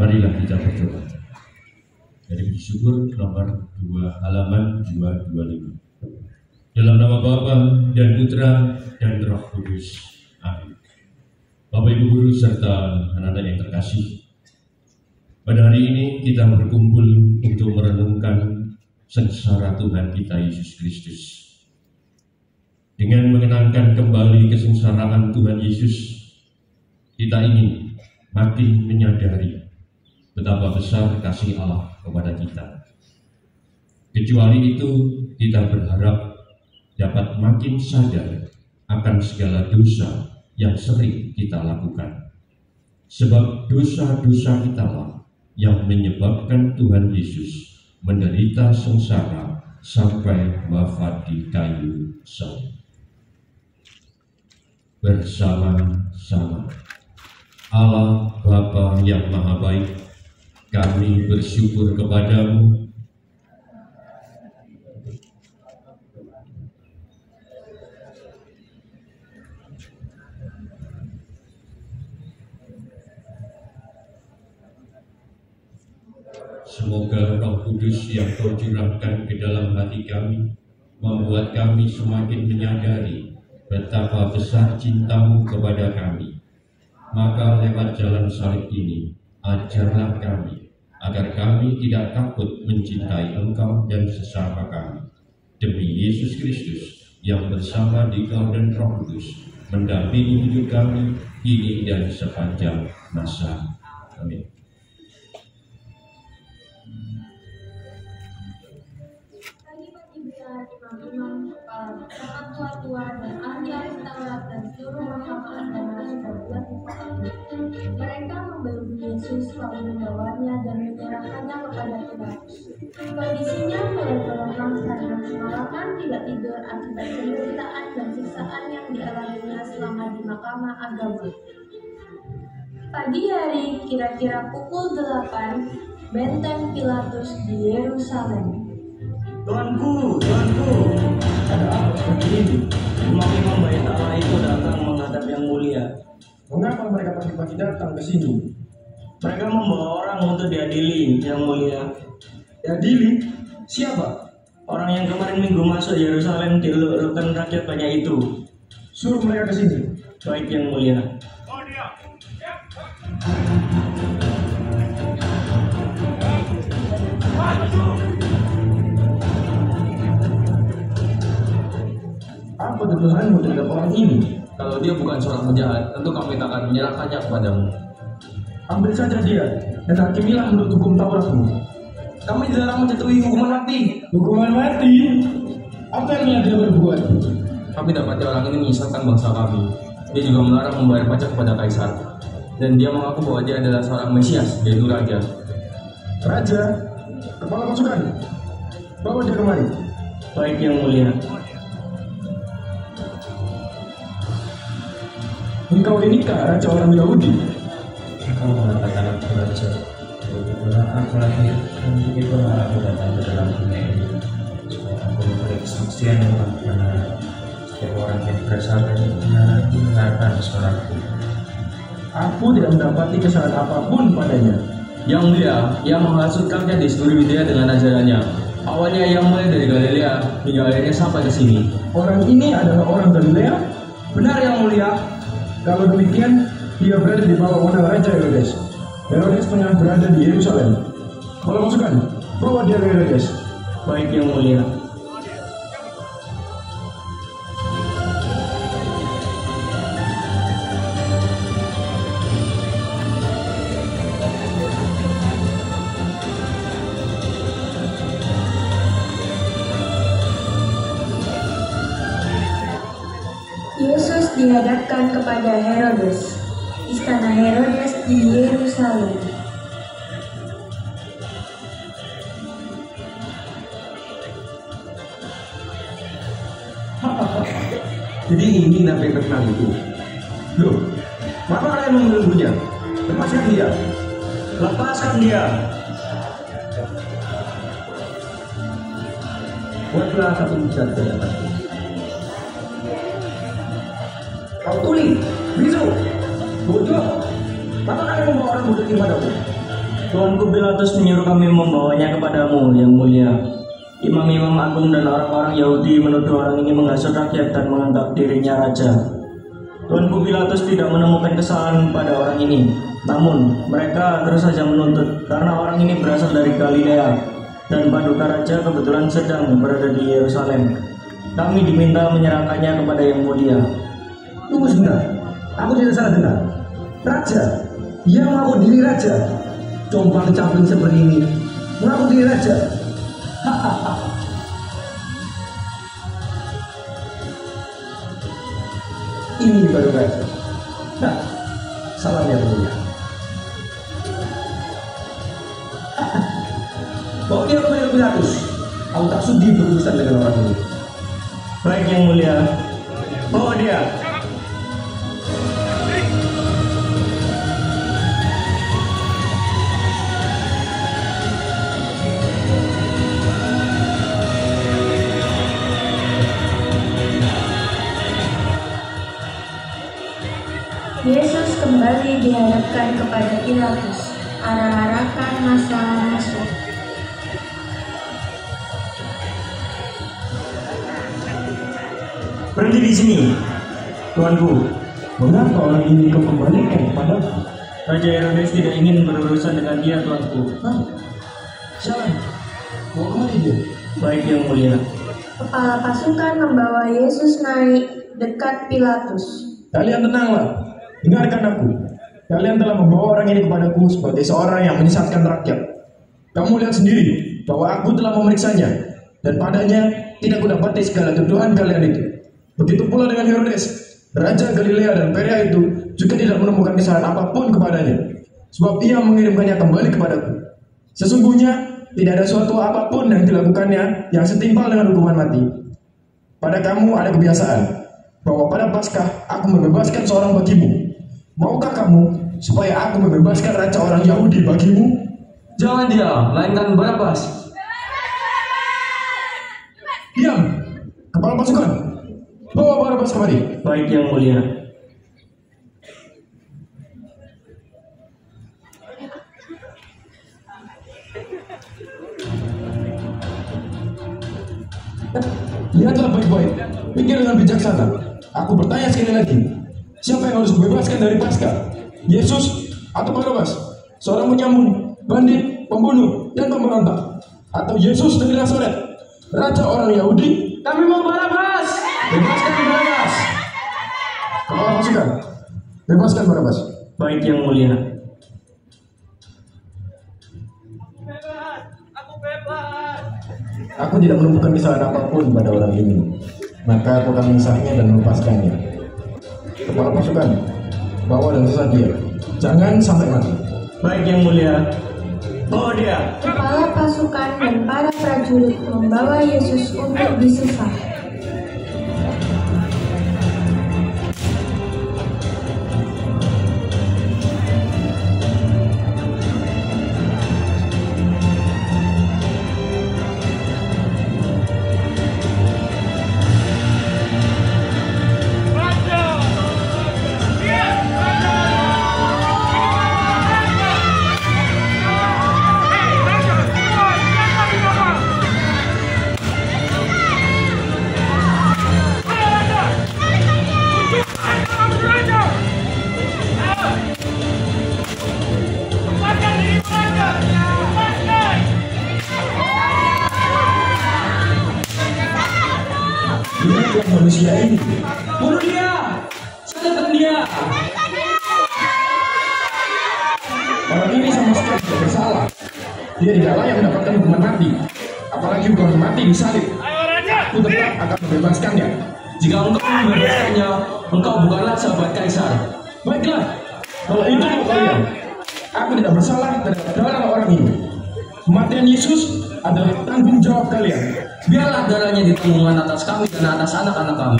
Marilah kita berdoa. Dari bersyukur nomor 2 halaman 225. Dalam nama Bapa dan Putra dan Roh Kudus. Amin. Bapak Ibu Guru serta anak-anak yang terkasih, pada hari ini kita berkumpul untuk merenungkan sengsara Tuhan kita Yesus Kristus. Dengan mengenangkan kembali kesengsaraan Tuhan Yesus, kita ingin makin menyadari betapa besar kasih Allah kepada kita. Kecuali itu, kita berharap dapat makin sadar akan segala dosa yang sering kita lakukan. Sebab dosa-dosa kita lah yang menyebabkan Tuhan Yesus menderita sengsara sampai wafat di kayu salib. Bersama-sama Allah Bapa yang Maha Baik, kami bersyukur kepadamu semoga Roh Kudus yang Kau curahkan ke dalam hati kami membuat kami semakin menyadari betapa besar cinta-Mu kepada kami. Maka lewat jalan salib ini, ajarlah kami agar kami tidak takut mencintai Engkau dan sesama kami. Demi Yesus Kristus yang bersama Dikau dan Roh Kudus mendampingi hidup kami kini dan sepanjang masa. Amin. Imam-imam, kepala tua-tua dan ahli-ahli Taurat dan seluruh orang agama sudah buat disepakati. Mereka membelum Yesus lalu membawanya dan menyerahkannya kepada Pilatus. Kondisinya mulai melemah karena semalaman tidak tidur akibat penderitaan dan siksaan yang dialaminya selama di mahkamah agama. Pagi hari, kira-kira pukul 8, benteng Pilatus di Yerusalem. Tuanku, ada apa begini? Imam-imam Bait Allah itu datang menghadap yang mulia. Mengapa mereka pagi-pagi datang ke sini? Mereka membawa orang untuk diadili, yang mulia. Diadili? Siapa? Orang yang kemarin minggu masuk Yerusalem dilulukan rakyat banyak itu. Suruh mereka ke sini. Baik, yang mulia. Apa tuduhanmu terhadap orang ini? Kalau dia bukan seorang penjahat, tentu kami tak akan menyerahkannya kepadamu. Ambil saja dia, dan hakimilah menurut hukum Tauratmu. Kami dilarang menjatuhi hukuman mati. Hukuman mati? Apa yang dia berbuat? Kami dapati orang ini menyesatkan bangsa kami. Dia juga melarang membayar pajak kepada Kaisar. Dan dia mengaku bahwa dia adalah seorang Mesias, yaitu Raja. Raja? Kepala pasukan? Bawa dia kemari. Baik, yang mulia. Engkau inikah raja orang Yahudi? Engkau mengatakan aku raja. Begitulah aku lahir dan begitulah aku datang ke dalam dunia ini, supaya aku memberi kesaksian yang benar. Setiap orang yang berasal dari kebenaran mendengarkan suaraku. Aku tidak mendapati kesalahan apapun padanya. Yang mulia, ia menghasutkannya di seluruh Yudea dengan ajarannya. Awalnya ia mulai dari Galilea hingga akhirnya sampai ke sini. Orang ini adalah orang Galilea? Benar, yang mulia. Kalau demikian, dia berada di bawah wewenang Raja Herodes. Herodes tengah berada di Yerusalem. Kalau pasukan, bawa dia ke Herodes. Baik, yang mulia. Yesus dihadapkan kepada Herodes. Istana Herodes di Yerusalem. Jadi ini nabi terkenal itu. Loh, mengapa kalian membelenggunya? Lepaskan dia. Lepaskan dia. Buatlah satu mujizat di hadapanku. Kau tuli, bisu, bodoh. Mengapa kalian membawa orang bodoh ini padaku? Tuanku Pilatus menyuruh kami membawanya kepadamu, yang mulia. Imam-imam agung dan orang-orang Yahudi menuduh orang ini menghasut rakyat dan menganggap dirinya raja. Tuanku Pilatus tidak menemukan kesalahan pada orang ini. Namun, mereka terus saja menuntut karena orang ini berasal dari Galilea dan paduka raja kebetulan sedang berada di Yerusalem. Kami diminta menyerahkannya kepada yang mulia. Tunggu sebentar, aku tidak salah dengar. Raja, yang mengaku diri raja, compang camping seperti ini, mengaku diri raja. Ini baru raja. Nah, salam yang mulia. Bawa dia kepada Pilatus. Aku tak sudi berurusan dengan orang ini. Baik yang mulia, bawa dia. Yesus kembali dihadapkan kepada Pilatus. Arak-arakan masa masuk. Berhenti di sini, tuanku. Mengapa orang ini kau kembalikan kepadaku? Raja Herodes tidak ingin berurusan dengan dia, tuanku. Siapa? Bawa kemari dia? Baik yang mulia. Kepala pasukan membawa Yesus naik dekat Pilatus. Kalian tenanglah, dengarkan aku. Kalian telah membawa orang ini kepadaku sebagai seorang yang menyesatkan rakyat. Kamu lihat sendiri bahwa aku telah memeriksanya, dan padanya tidak kudapati segala tuduhan kalian itu. Begitu pula dengan Herodes, Raja Galilea dan Perea itu juga tidak menemukan kesalahan apapun kepadanya, sebab ia mengirimkannya kembali kepadaku. Sesungguhnya tidak ada suatu apapun yang dilakukannya yang setimpal dengan hukuman mati. Pada kamu ada kebiasaan bahwa pada Paskah aku membebaskan seorang bagimu. Maukah kamu supaya aku membebaskan raja orang Yahudi bagimu? Jangan dia, melainkan Barabas. Diam, kepala pasukan. Bawa Barabas kemari. Baik yang mulia. Lihatlah baik-baik, pikir dengan bijaksana. Aku bertanya sekali lagi, siapa yang harus dibebaskan dari Paskah? Yesus atau Barabas? Seorang penyamun, bandit, pembunuh, dan pemberontak? Atau Yesus dari Nazaret, raja orang Yahudi? Kami mau Barabas. Bebaskan Barabas. Kepala pasukan, bebaskan Barabas. Baik yang mulia. Aku tidak menemukan kesalahan apapun pada orang ini, maka aku akan mengisahnya dan melepaskannya. Kepala pasukan, bawa dan sesat dia. Jangan sampai mati. Baik yang mulia. Bawa dia. Kepala pasukan dan para prajurit membawa Yesus untuk disesat. Lihatlah manusia ini. Bunuh dia. Salibkan dia. Orang ini sama sekali tidak bersalah. Dia tidak layak mendapatkan hukuman mati, apalagi hukuman mati disalib. Aku tetap akan membebaskannya. Jika engkau membebaskannya, engkau bukanlah sahabat kaisar. Baiklah, kalau itu mau kalian, aku tidak bersalah terhadap darah orang ini. Kematian Yesus adalah tanggung jawab kalian. Biarlah darahnya ditanggung atas kami dan atas anak-anak kami.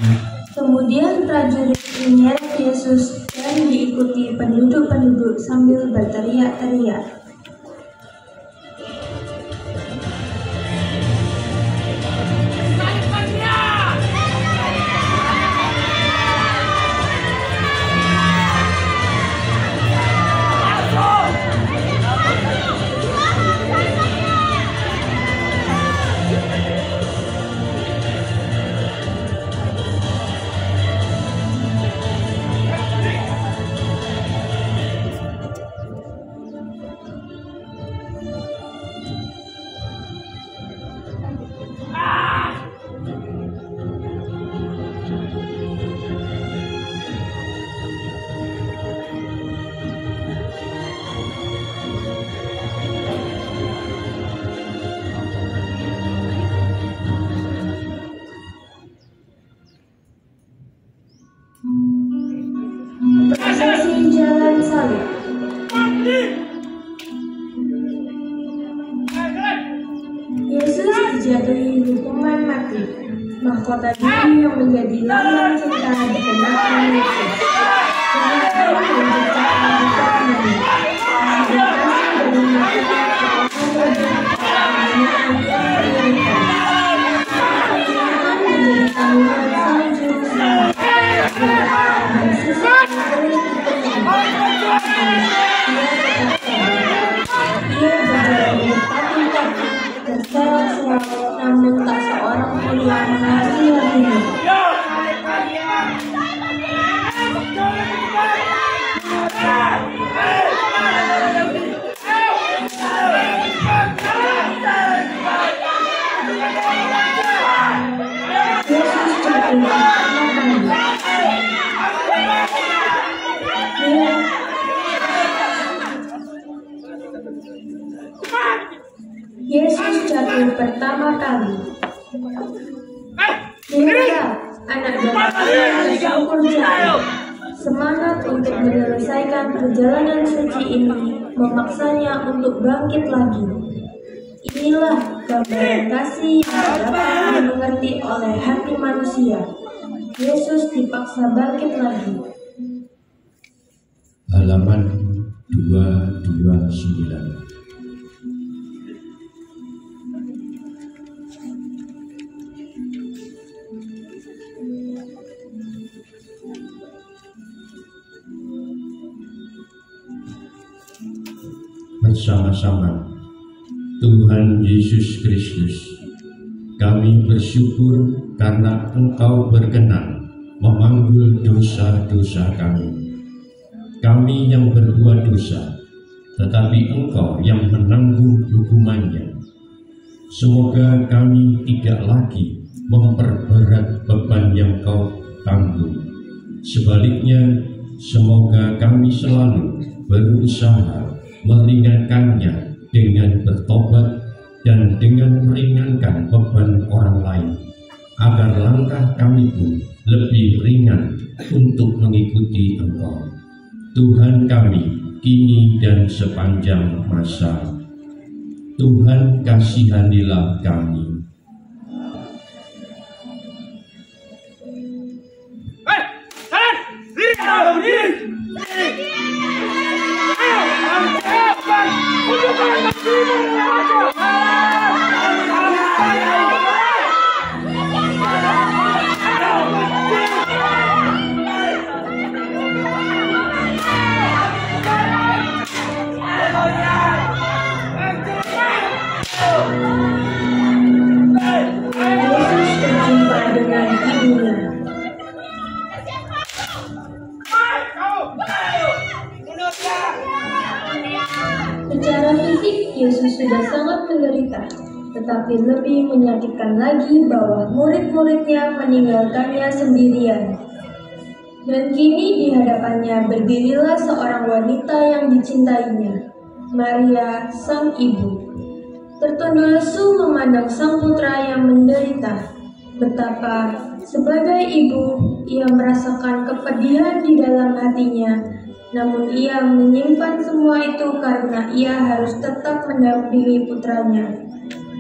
Kemudian prajurit menyeret Yesus dan diikuti penduduk-penduduk sambil berteriak-teriak. salib. Mahkota biru yang menjadi lambang cinta dikenakan Yesus. Kemudian menciptakan bukannya. Kasih dan mengatakan kepercayaan menjadi tanggungan sang juru selamat. Dan susah boleh ditemui. Ia berjalan berkaki-kaki terseret-seret, namun tak seorang pun yang mengasihaninya. Yesus jatuh Yesus jatuh pertama kali. Mereka, anak domba yang bersyukur jatuh. Semangat untuk menyelesaikan perjalanan suci ini memaksanya untuk bangkit lagi. Inilah gambaran kasih yang dapat dimengerti oleh hati manusia. Yesus dipaksa bangkit lagi. Halaman 229. Bersama-sama, Tuhan Yesus Kristus, kami bersyukur karena Engkau berkenan memanggul dosa-dosa kami. Kami yang berbuat dosa, tetapi Engkau yang menanggung hukumannya. Semoga kami tidak lagi memperberat beban yang Kau tanggung. Sebaliknya, semoga kami selalu berusaha meringankannya dengan bertobat dan dengan meringankan beban orang lain, agar langkah kami pun lebih ringan untuk mengikuti Engkau. Tuhan kami, kini dan sepanjang masa. Tuhan kasihanilah kami. Secara fisik, Yesus sudah sangat menderita, tetapi lebih menyakitkan lagi bahwa murid-muridnya meninggalkannya sendirian. Dan kini di hadapannya berdirilah seorang wanita yang dicintainya, Maria, sang ibu. Tertunduk lesu memandang sang putra yang menderita. Betapa sebagai ibu, ia merasakan kepedihan di dalam hatinya. Namun ia menyimpan semua itu karena ia harus tetap mendampingi putranya.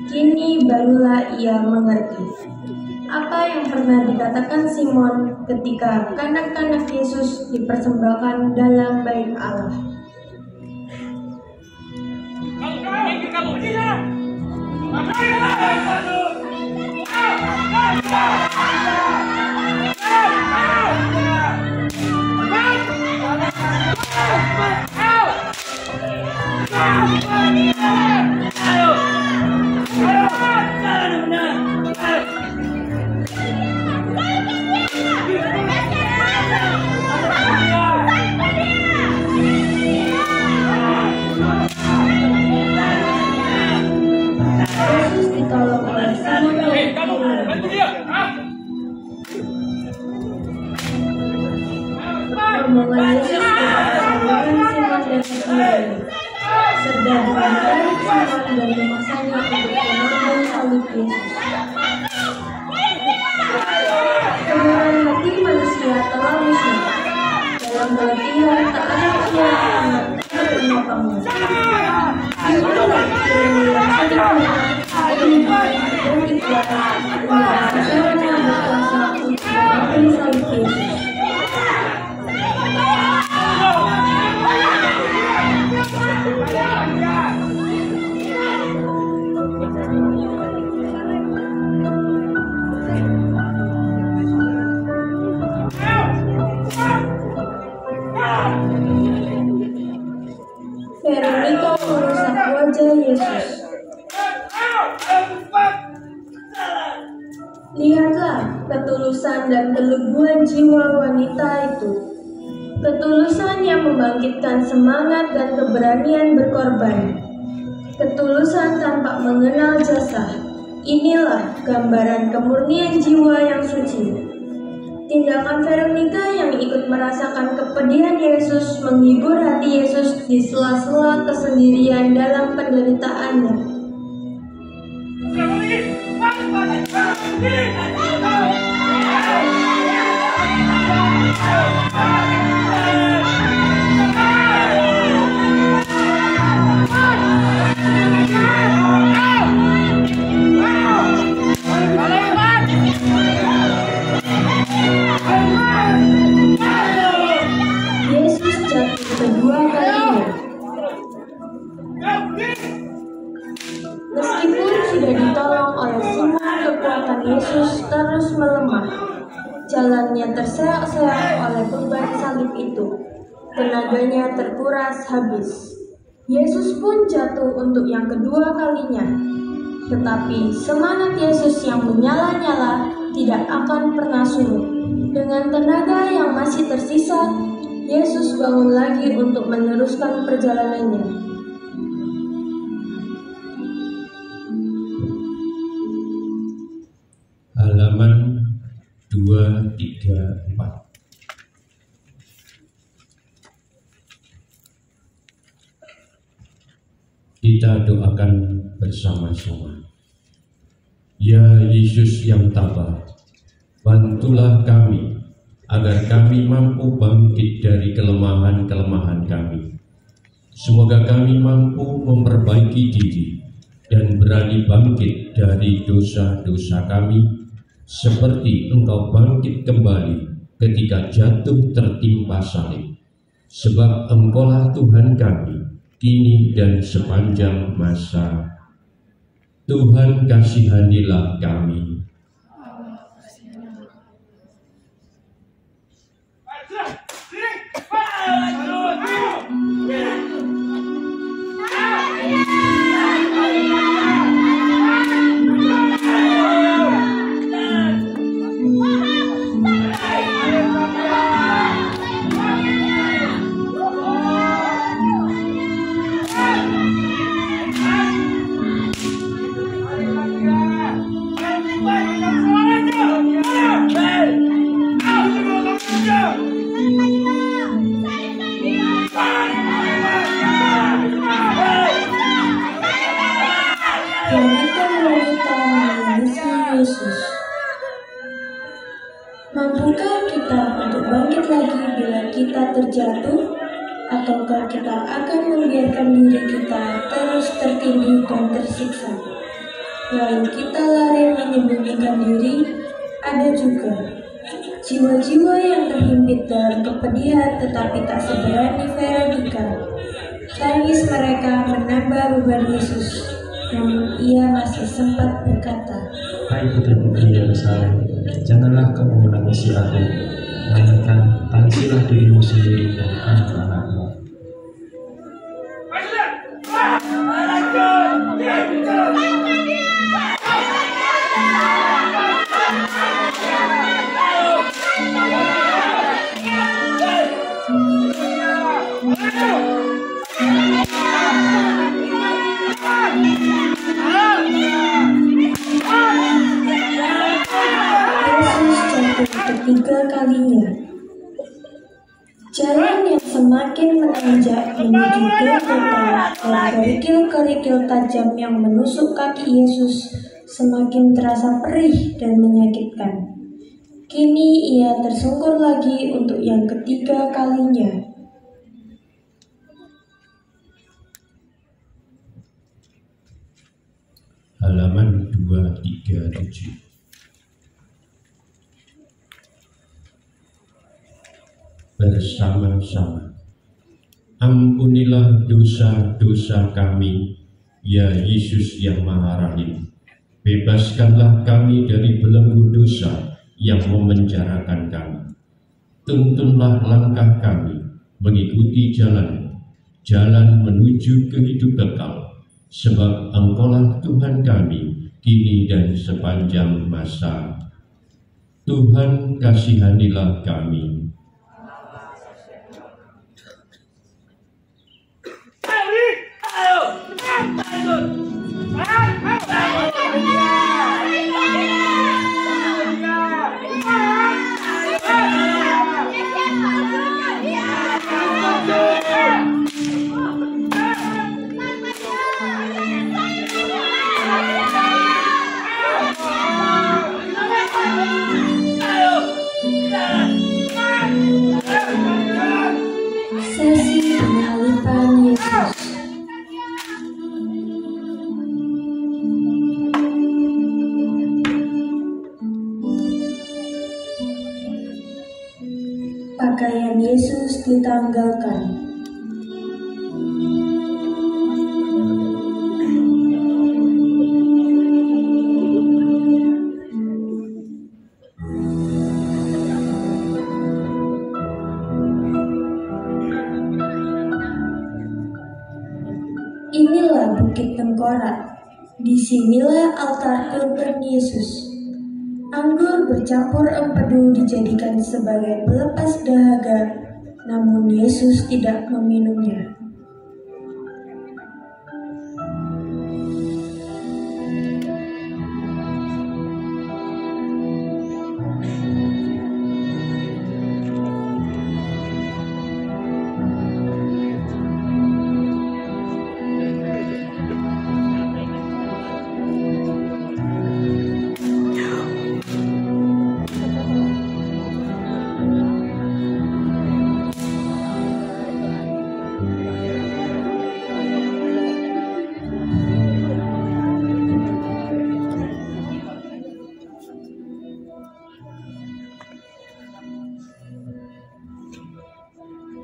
Kini barulah ia mengerti apa yang pernah dikatakan Simon ketika kanak-kanak Yesus dipersembahkan dalam bait Allah. Yesus ditolong oleh Simon yang rombongan Yesus dipersembahkan Simon dan Simon sedang menarik Simon dan memaksanya untuk menanggung salib Yesus. Kebenaran hati manusia telah musnah. Dalam pengertian tak ada kehilangan untuk menopangnya. Itulah yang sedang berkuasa untuk mengambil salib Yesus. Veronica merusak wajah Yesus. Lihatlah ketulusan dan keluguan jiwa wanita itu. Ketulusan yang membangkitkan semangat dan keberanian berkorban. Ketulusan tanpa mengenal jasa. Inilah gambaran kemurnian jiwa yang suci. Tindakan Veronica yang ikut merasakan kepedihan Yesus menghibur hati Yesus di sela-sela kesendirian dalam penderitaannya. Yesus jatuh kedua kalinya. Meskipun sudah ditolong oleh semua, kekuatan Yesus terus melemah. Jalannya terseok-seok oleh beban salib itu. Tenaganya terkuras habis. Yesus pun jatuh untuk yang kedua kalinya. Tetapi semangat Yesus yang menyala-nyala tidak akan pernah surut. Dengan tenaga yang masih tersisa, Yesus bangun lagi untuk meneruskan perjalanannya. Halaman 234. Kita doakan bersama-sama. Ya Yesus yang tabah, bantulah kami agar kami mampu bangkit dari kelemahan-kelemahan kami. Semoga kami mampu memperbaiki diri dan berani bangkit dari dosa-dosa kami, seperti Engkau bangkit kembali ketika jatuh tertimpa salib. Sebab Engkaulah Tuhan kami, kini dan sepanjang masa. Tuhan kasihanilah kami. Mampukah kita untuk bangkit lagi bila kita terjatuh? Ataukah kita akan membiarkan diri kita terus tertindih dan tersiksa? Lalu kita lari menyembunyikan diri. Ada juga jiwa-jiwa yang terhimpit dalam kepedihan tetapi tak seberani Veronica. Tangis mereka menambah beban Yesus, namun ia masih sempat berkata, Hai putri-putri Yerusalem, janganlah kamu menangisi aku, melainkan tangisilah dirimu sendiri dan anak-anakmu. Ketiga kalinya. Jalan yang semakin menanjak menuju Golgota dan kerikil-kerikil tajam yang menusuk kaki Yesus semakin terasa perih dan menyakitkan. Kini ia tersungkur lagi untuk yang ketiga kalinya. Halaman 23. 37. Bersama-sama. Ampunilah dosa-dosa kami, ya Yesus yang Maha Rahim. Bebaskanlah kami dari belenggu dosa yang memenjarakan kami. Tuntunlah langkah kami mengikuti jalan menuju ke hidup kekal, sebab Engkaulah Tuhan kami, kini dan sepanjang masa. Tuhan, kasihanilah kami. Sesi penyaliban Yesus. Pakaian Yesus ditanggalkan. Inilah Bukit Tengkorak. Disinilah altar kurban Yesus. Anggur bercampur empedu dijadikan sebagai pelepas dahaga, namun Yesus tidak meminumnya.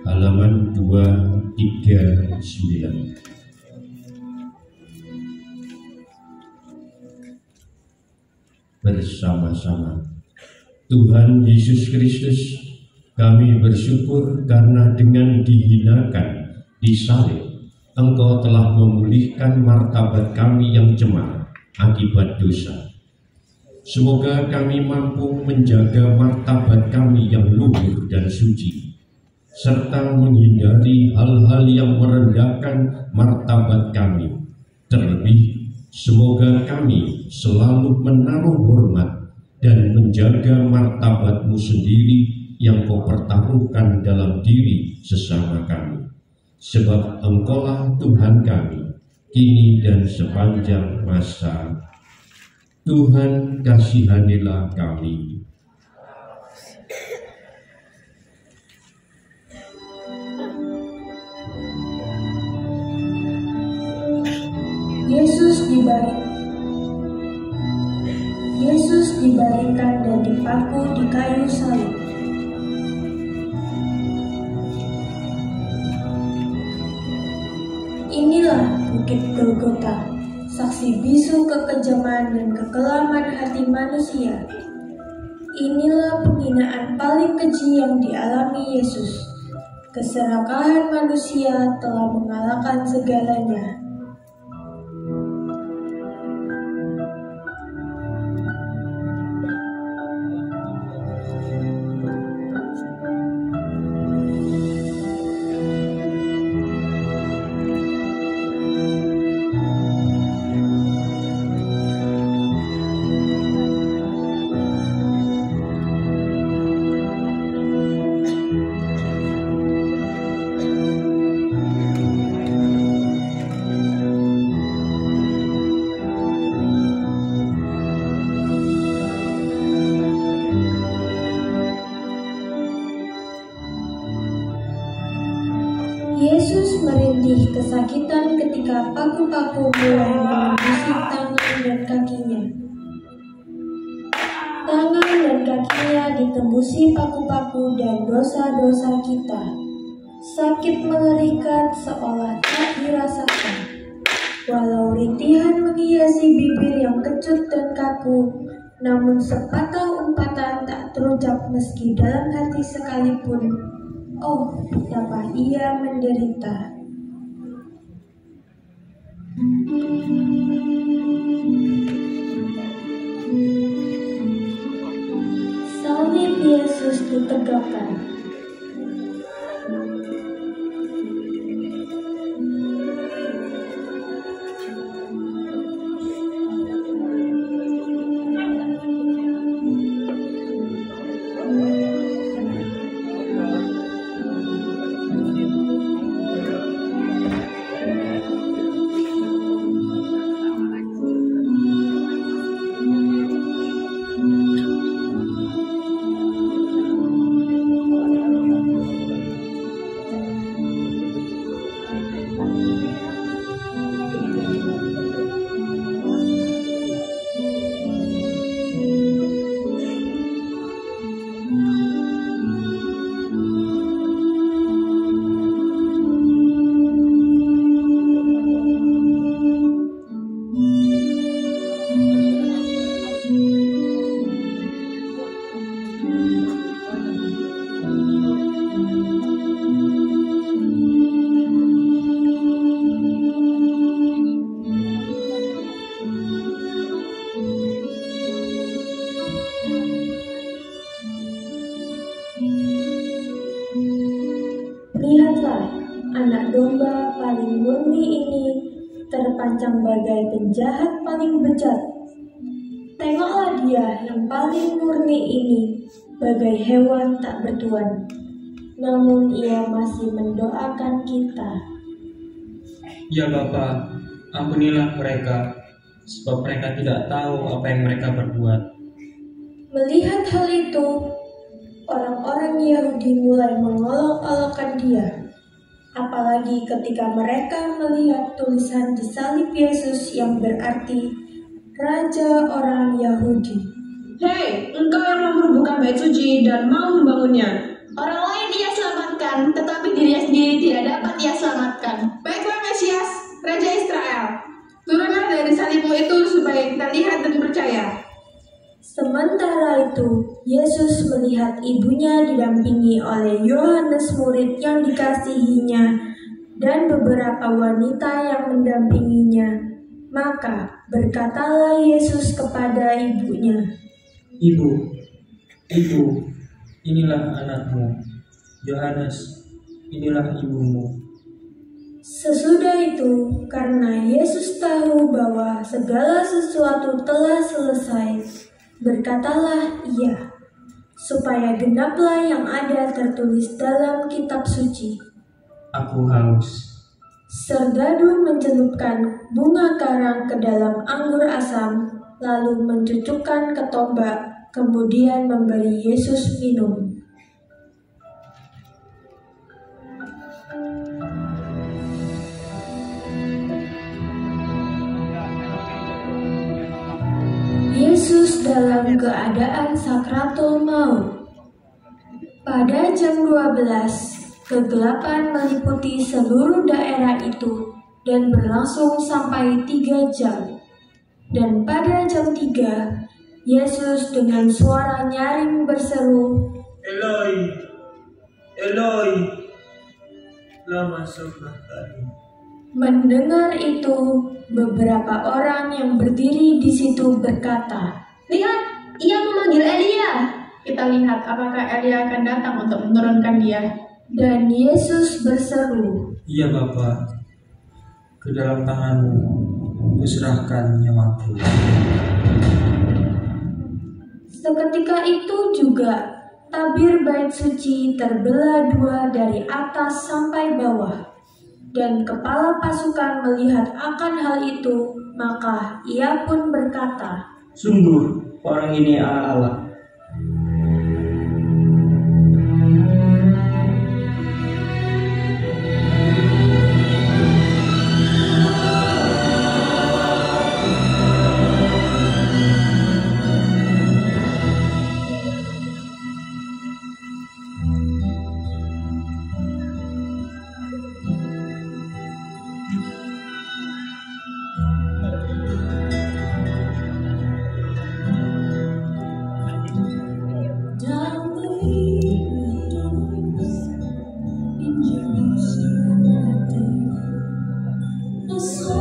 Halaman 239. Bersama-sama. Tuhan Yesus Kristus, kami bersyukur karena dengan dihinakan, disalib, Engkau telah memulihkan martabat kami yang cemar akibat dosa. Semoga kami mampu menjaga martabat kami yang luhur dan suci, serta menghindari hal-hal yang merendahkan martabat kami. Terlebih, semoga kami selalu menaruh hormat dan menjaga martabat-Mu sendiri yang Kau pertaruhkan dalam diri sesama kami. Sebab Engkaulah Tuhan kami, kini dan sepanjang masa. Tuhan, kasihanilah kami. Yesus dibaringkan dan dipaku di kayu salib. Inilah Bukit Golgota, saksi bisu kekejaman dan kekelaman hati manusia. Inilah penghinaan paling keji yang dialami Yesus. Keserakahan manusia telah mengalahkan segalanya. Yesus merintih kesakitan ketika paku-paku mulai menembus tangan dan kakinya. Tangan dan kakinya ditembusi paku-paku dan dosa-dosa kita. Sakit mengerikan seolah tak dirasakan. Walau rintihan menghiasi bibir yang kecut dan kaku, namun sepatah umpatan tak terucap meski dalam hati sekalipun. Oh, betapa ia menderita. Salib Yesus ditegakkan. Lihatlah, anak domba paling murni ini terpancang bagai penjahat paling bejat. Tengoklah dia yang paling murni ini bagai hewan tak bertuan. Namun ia masih mendoakan kita. Ya Bapa, ampunilah mereka, sebab mereka tidak tahu apa yang mereka berbuat. Melihat hal itu, orang-orang Yahudi mulai mengolok-olokkan dia. Apalagi ketika mereka melihat tulisan di salib Yesus yang berarti Raja orang Yahudi. Hei, engkau yang merubuhkan bait suci dan mau membangunnya. Orang lain ia selamatkan, tetapi dirinya sendiri tidak dapat ia selamatkan. Baiklah Mesias, Raja Israel, turunlah dari salibmu itu supaya kita lihat dan percaya. Sementara itu, Yesus melihat ibunya didampingi oleh Yohanes murid yang dikasihinya dan beberapa wanita yang mendampinginya. Maka berkatalah Yesus kepada ibunya, Ibu, inilah anakmu. Yohanes, inilah ibumu. Sesudah itu, karena Yesus tahu bahwa segala sesuatu telah selesai, berkatalah ia, supaya genaplah yang ada tertulis dalam kitab suci. Aku haus. Serdadu mencelupkan bunga karang ke dalam anggur asam, lalu mencucukkan ke tombak, kemudian memberi Yesus minum. Yesus dalam keadaan sakratul maut. Pada jam 12, kegelapan meliputi seluruh daerah itu dan berlangsung sampai 3 jam. Dan pada jam 3, Yesus dengan suara nyaring berseru, Eloi, Eloi, lama sabachthani. Mendengar itu, beberapa orang yang berdiri di situ berkata, Lihat, ia memanggil Elia. Kita lihat apakah Elia akan datang untuk menurunkan dia. Dan Yesus berseru, Iya Bapa, ke dalam tanganmu kuserahkan nyawaku. Seketika itu juga tabir bait suci terbelah 2 dari atas sampai bawah. Dan kepala pasukan melihat akan hal itu, maka ia pun berkata, Sungguh, orang ini Allah. 241.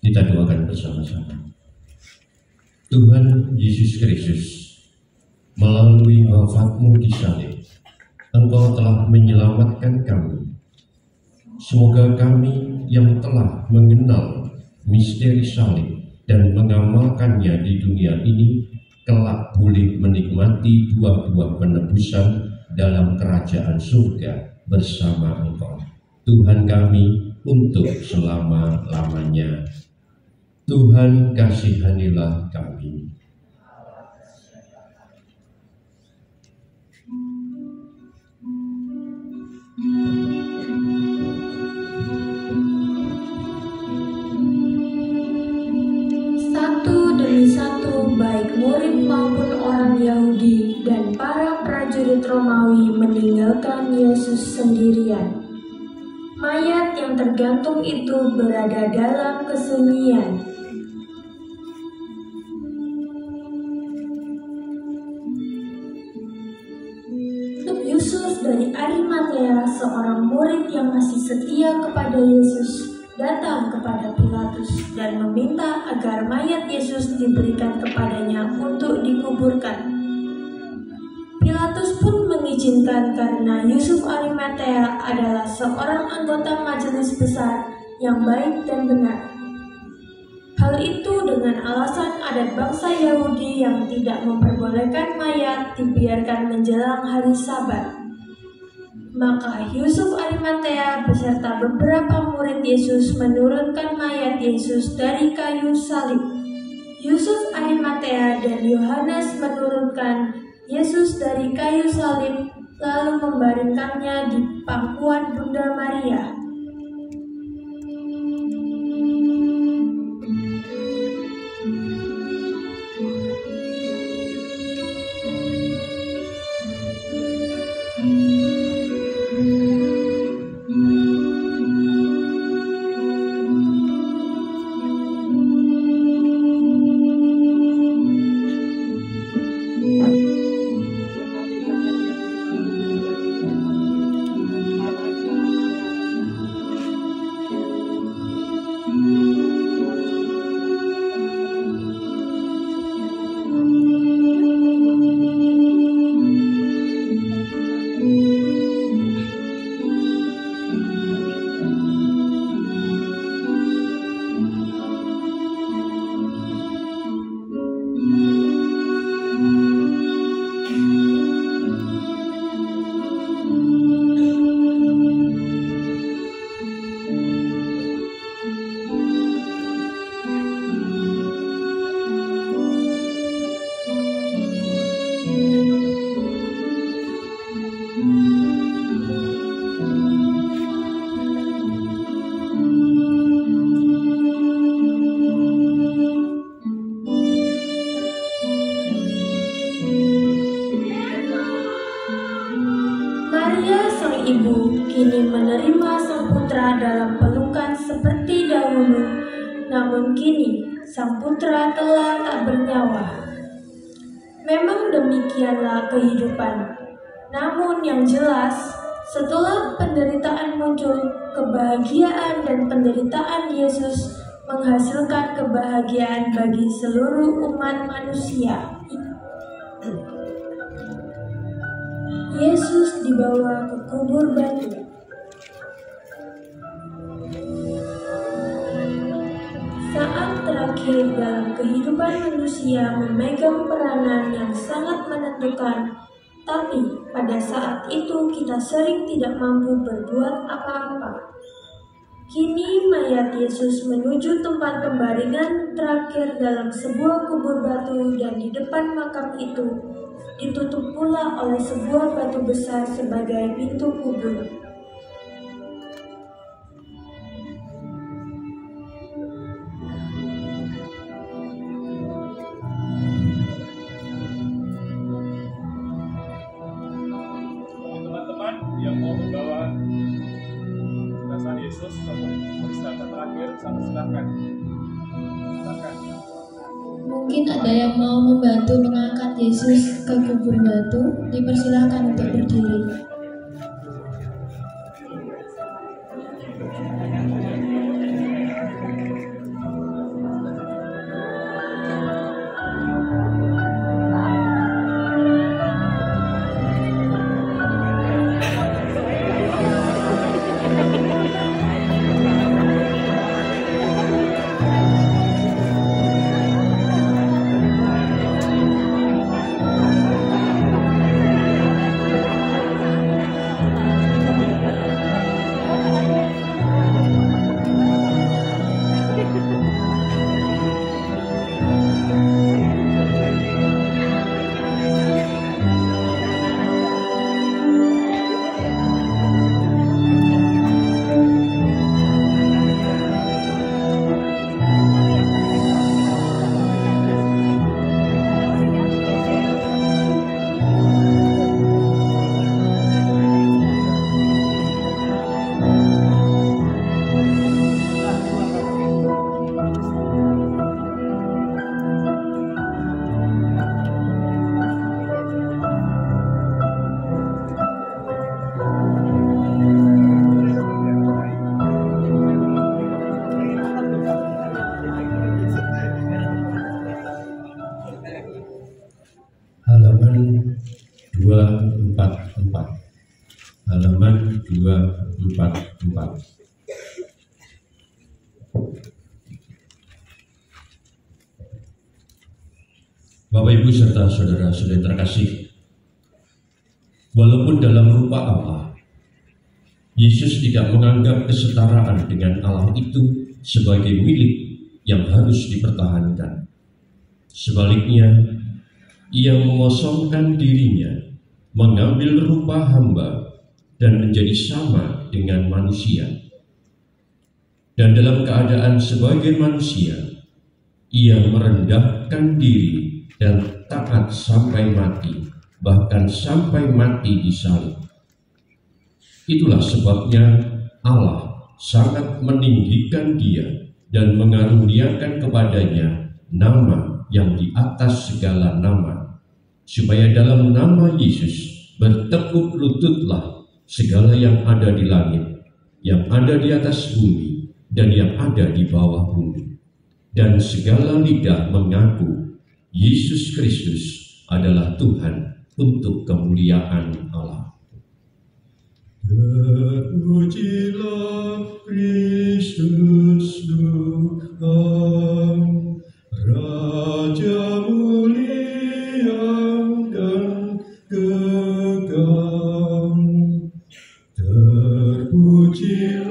Kita doakan bersama-sama. Tuhan Yesus Kristus, melalui wafat-Mu di salib, Engkau telah menyelamatkan kami. Semoga kami yang telah mengenal misteri salib dan mengamalkannya di dunia ini kelak boleh menikmati buah-buah penebusan dalam kerajaan surga bersama Engkau, Tuhan kami, untuk selama-lamanya. Tuhan, kasihanilah kami. Satu demi satu, baik murid maupun orang Yahudi dan para prajurit Romawi meninggalkan Yesus sendirian. Mayat yang tergantung itu berada dalam kesunyian. dari Arimatea, seorang murid yang masih setia kepada Yesus, datang kepada Pilatus dan meminta agar mayat Yesus diberikan kepadanya untuk dikuburkan. Pilatus pun mengizinkan karena Yusuf Arimatea adalah seorang anggota majelis besar yang baik dan benar. Hal itu dengan alasan adat bangsa Yahudi yang tidak memperbolehkan mayat dibiarkan menjelang hari Sabat. Maka Yusuf Arimatea beserta beberapa murid Yesus menurunkan mayat Yesus dari kayu salib. Yusuf Arimatea dan Yohanes menurunkan Yesus dari kayu salib lalu membaringkannya di pangkuan Bunda Maria. Maria sang ibu kini menerima sang putra dalam pelukan seperti dahulu, namun kini sang putra telah tak bernyawa. Memang demikianlah kehidupan. Namun yang jelas, setelah penderitaan muncul, kebahagiaan dan penderitaan Yesus menghasilkan kebahagiaan bagi seluruh umat manusia. Yesus dibawa ke kubur batu. Saat terakhir dalam kehidupan manusia memegang peranan yang sangat menentukan, tapi pada saat itu kita sering tidak mampu berbuat apa-apa. Kini mayat Yesus menuju tempat pembaringan terakhir dalam sebuah kubur batu, dan di depan makam itu ditutup pula oleh sebuah batu besar sebagai pintu kubur. Teman-teman yang mau membawa jenazah Yesus ke peristirahatan terakhir, silakan. Mungkin ada yang mau membantu mengangkat Yesus ke kubur batu, dipersilakan untuk berdiri. 244. Halaman 244. Bapak Ibu serta saudara-saudara terkasih, walaupun dalam rupa Allah, Yesus tidak menganggap kesetaraan dengan Allah itu sebagai milik yang harus dipertahankan. Sebaliknya, ia mengosongkan dirinya, mengambil rupa hamba, dan menjadi sama dengan manusia. Dan dalam keadaan sebagai manusia, ia merendahkan diri dan taat sampai mati, bahkan sampai mati di salib. Itulah sebabnya Allah sangat meninggikan dia dan mengaruniakan kepadanya nama yang di atas segala nama, supaya dalam nama Yesus bertekuk lututlah segala yang ada di langit, yang ada di atas bumi, dan yang ada di bawah bumi, dan segala lidah mengaku Yesus Kristus adalah Tuhan untuk kemuliaan Allah. Terpujilah Kristus Tuhan, Raja mulia dan kekal. Terpujilah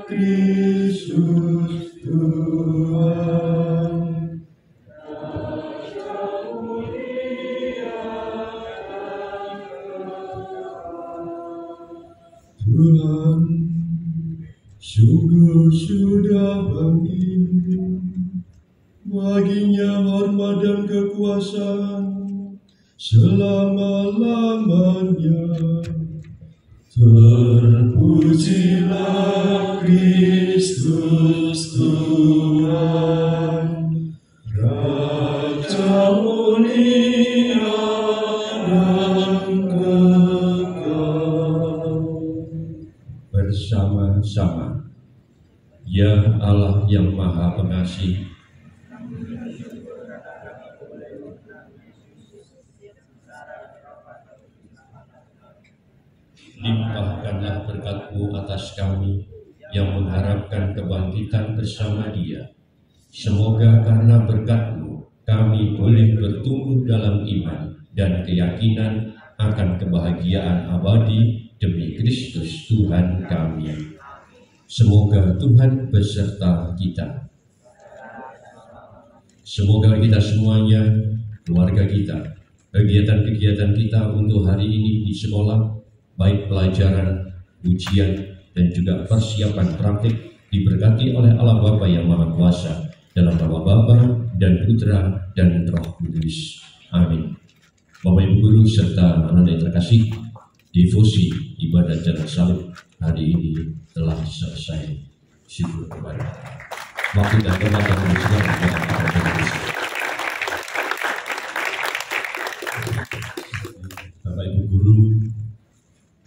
Kristus Tuhan. Tuhan, sungguh sudah bangkit, baginya hormat dan kekuasaan selama-lamanya. Terpujilah Kristus Tuhan, Raja mulia dan kekal. Bersama-sama, ya Allah yang Maha Pengasih, limpahkanlah berkat-Mu atas kami yang mengharapkan kebangkitan bersama Dia. Semoga karena berkat-Mu kami boleh bertumbuh dalam iman dan keyakinan akan kebahagiaan abadi demi Kristus Tuhan kami. Semoga Tuhan beserta kita. Semoga kita semuanya, keluarga kita, kegiatan-kegiatan kita untuk hari ini di sekolah, baik pelajaran, ujian, dan juga persiapan praktik diberkati oleh Allah Bapa yang Maha Kuasa dalam nama Bapa dan Putra dan Roh Kudus. Amin. Bapak Ibu Guru serta anak-anak yang terkasih, devosi ibadah jalan salib hari ini telah selesai. Syukur kepada Allah. Waktu dan tempat yang disediakan kepada kita. Bapak Ibu Guru,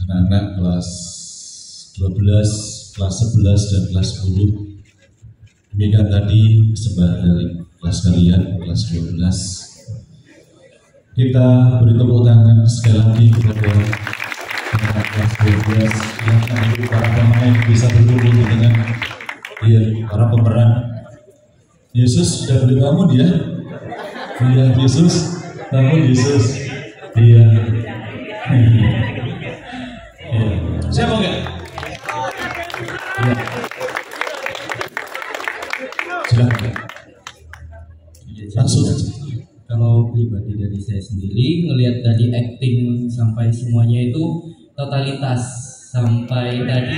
anak-anak kelas 12, kelas 11, dan kelas 10. Demikian tadi sebagai dari kelas kalian, kelas 12. Kita beri tepuk tangan sekali lagi kepada anak kelas 12 yang nanti para pemain bisa berkumpul dengan para pemeran. Yesus sudah beri kamu dia? Iya, Yesus. Namun Yesus. Iya. Siapa enggak? Ya. Silakan. Langsung aja. Kalau pribadi dari saya sendiri ngelihat tadi acting sampai semuanya itu totalitas sampai tadi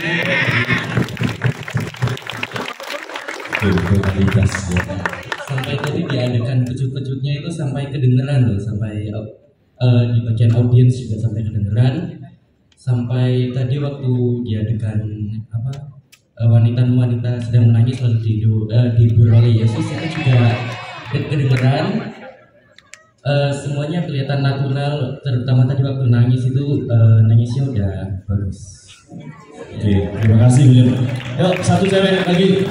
totalitas ya. Sampai tadi di adegan kecut-kecutnya itu sampai kedengeran loh, sampai di bagian audiens juga sampai kedengeran. Sampai tadi waktu di adegan wanita-wanita sedang menangis lalu dihibur oleh Yesus itu juga kedengeran. Semuanya kelihatan natural, terutama tadi waktu nangis itu nangisnya udah bagus. Oke, terima kasih William. Yuk, satu cewek lagi.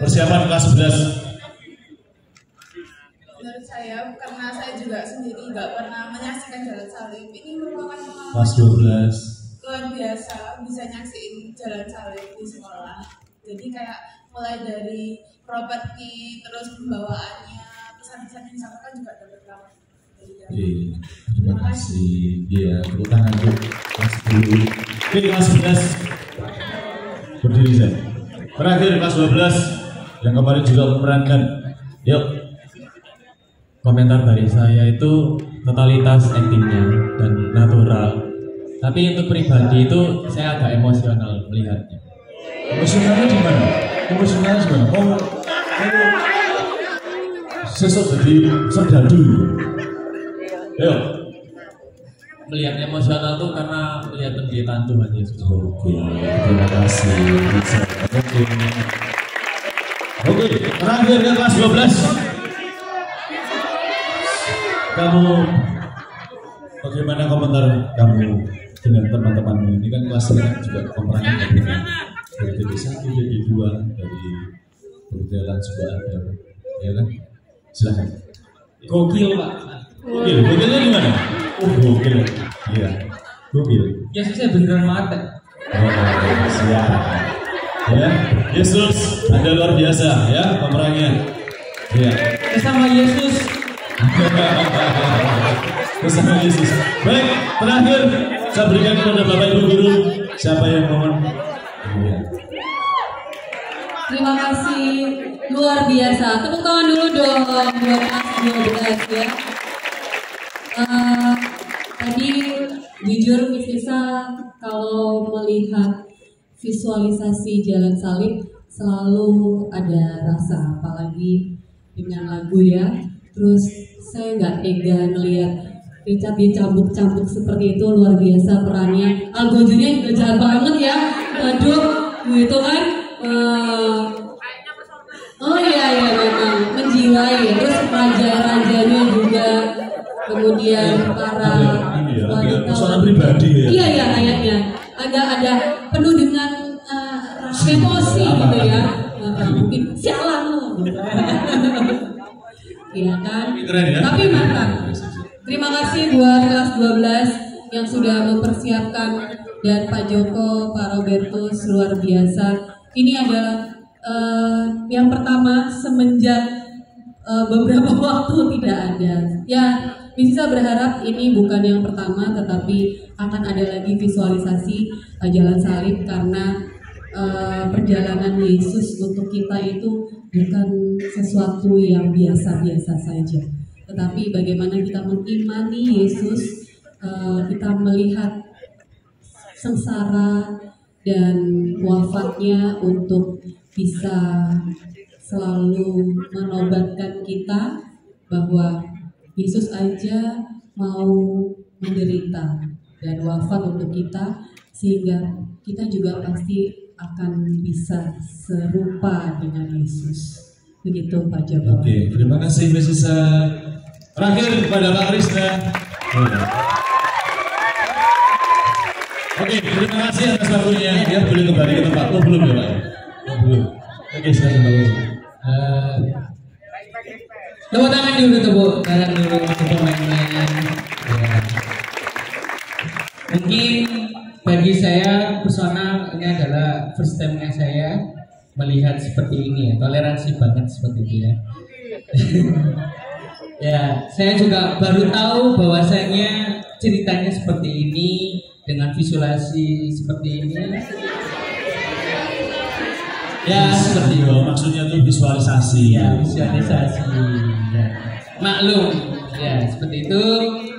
Persiapan kelas 11. Menurut saya saya karena saya juga sendiri nggak pernah menyaksikan jalan salib. Ini merupakan pengalaman Kelas 12. luar biasa bisa nyaksiin jalan salib di sekolah. Jadi kayak mulai dari properti terus pembawaannya, pesan-pesan yang disampaikan juga dapat banget. Oke, terima kasih. Iya, tepuk tangan untuk kelas 10. Oke, kelas 11. Berdiri saya. Terakhir kelas 12 yang kemarin juga memerankan. Yuk. Komentar dari saya itu totalitas aktingnya dan natural. Tapi untuk pribadi itu saya agak emosional melihatnya. Emosionalnya gimana? Emosionalnya gimana? Oh, sesuatu jadi serdadu. Ayo. Melihat emosional tuh karena melihat penderitaan Tuhan Yesus. Oke, terima kasih. Oke, terakhir ke kelas 12. Kamu bagaimana komentar kamu dengan teman-temanmu? Ini kan kelasnya juga pemerangan dari TV1, TV2, dari perjalanan sebuah agama, ya kan? Silahkan. Gokil Pak. Gokilnya gimana? Oh gokil, iya, gokil. Yesusnya beneran mati. Oh siap. Ya, Yesus, Anda luar biasa ya pemerannya. Iya. Bersama Yesus. Bersama Yesus. Baik, terakhir saya berikan kepada Bapak Ibu Guru. Siapa yang mohon? Iya. Terima kasih, luar biasa. Tepuk tangan dulu dong buat kelas 12 ya. Tadi jujur Miss Lisa kalau melihat visualisasi jalan salib selalu ada rasa, apalagi dengan lagu ya. Terus saya nggak tega ngelihat Richard dicambuk-cambuk seperti itu, luar biasa perannya. Algojunya juga jahat banget ya, aduh gitu kan. Oh iya memang menjiwai. Terus raja-rajanya juga, kemudian para wanita pribadi ya. Iya kayaknya ada penuh dengan emosi gitu ya. Mungkin sialan loh. Iya kan? Tapi mantap. Terima kasih buat kelas 12 yang sudah mempersiapkan, dan Pak Joko, Pak Robertus, luar biasa. Ini adalah yang pertama semenjak beberapa waktu tidak ada. Ya, bisa berharap ini bukan yang pertama, tetapi akan ada lagi visualisasi jalan salib, karena perjalanan Yesus untuk kita itu bukan sesuatu yang biasa-biasa saja, tetapi bagaimana kita mengimani Yesus, kita melihat sengsara dan wafatnya untuk bisa selalu menobatkan kita bahwa Yesus aja mau menderita dan wafat untuk kita, sehingga kita juga pasti akan bisa serupa dengan Yesus. Begitu Pak Joko. Oke, terima kasih Mbak Sisa. Terakhir kepada Pak Krisna. Oke, terima kasih atas waktunya. Ya, boleh kembali ke tempat. Oh belum ya Pak? Oh belum. Oke, silakan Pak. Tepuk tangan dulu, tepuk tangan dulu untuk pemain-pemain. Ya. Mungkin bagi saya personal ini adalah first time-nya saya melihat seperti ini ya, toleransi banget seperti itu ya. Ya, saya juga baru tahu bahwasanya ceritanya seperti ini dengan visualisasi seperti ini. Ya, seperti itu. Maksudnya itu visualisasi. Ya, visualisasi. Ya. Maklum, ya seperti itu.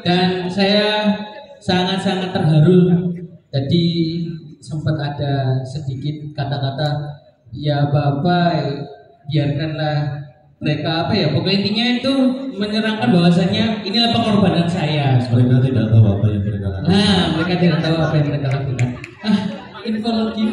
Dan saya sangat-sangat terharu. Tadi sempat ada sedikit kata-kata, ya Bapak, biarkanlah mereka apa ya, pokoknya intinya itu menyerangkan bahwasanya inilah pengorbanan saya. Mereka tidak tahu apa yang mereka lakukan. Nah, mereka tidak tahu apa yang mereka lakukan. Info lagi.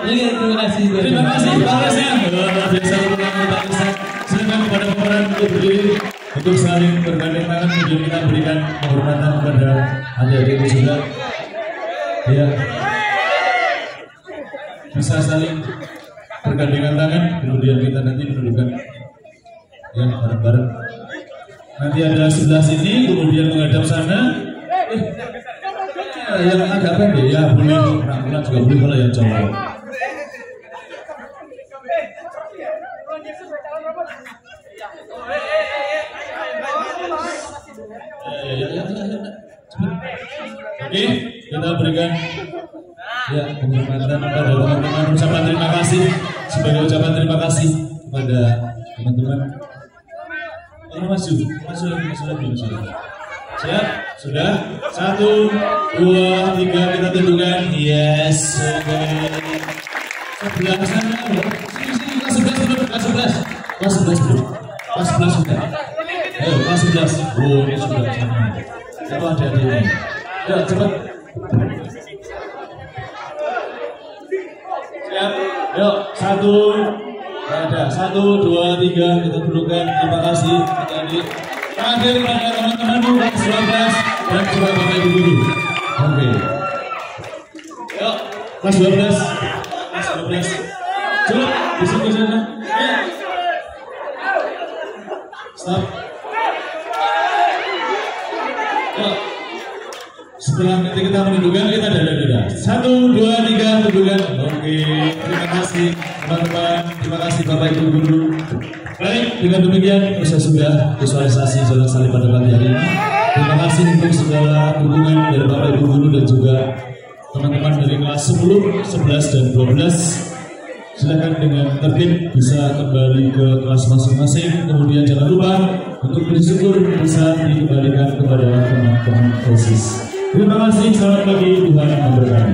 Terima kasih. Terima kasih Pak Resnya. Luar biasa pemenang Pak Resnya. Silakan kepada pemeran untuk berdiri untuk saling bergandeng tangan, kemudian kita berikan penghormatan kepada adik-adik juga. Ya. Bisa bisa saling bergandengan tangan, kemudian kita nanti menundukkan ya bareng-bareng. Nanti ada sebelah sini, kemudian menghadap sana. Yang agak pendek ya boleh, rangkulan juga boleh kalau yang cowok. Oke, kita berikan ya penghormatan kepada teman-teman, ucapan terima kasih sebagai ucapan terima kasih kepada teman-teman. Maju lagi. Siap? Sudah? 1, 2, 3 kita tentukan. Yes. Oke. Sebelah sana. Sini kelas 11 belum. Kelas 11 belum. Kelas 11 sudah. Ayo kelas 11. Oh ini sudah sana. Siapa ada-adanya? Ya cepat. Siap. Yuk 1. Ada 1, 2, 3 kita dudukkan. Terima kasih adik-adik. Terakhir pada teman-temanmu kelas 12 dan juga Bapak Ibu guru. Oke. Yuk, kelas 12. Kelas 12. Coba bisa ke sana. Stop. Yuk. Setelah nanti kita menundukkan, kita dada-dada. 1, 2, 3 tundukan. Oke, terima kasih teman-teman. Terima kasih Bapak Ibu guru. Baik, dengan demikian proses sudah visualisasi sholat salib pada pagi hari ini. Terima kasih untuk segala dukungan dari Bapak Ibu guru dan juga teman-teman dari kelas 10, 11 dan 12. Silakan dengan tertib bisa kembali ke kelas masing-masing. Kemudian jangan lupa untuk bersyukur bisa dikembalikan kepada teman-teman OSIS. Terima kasih, selamat pagi, Tuhan memberkati.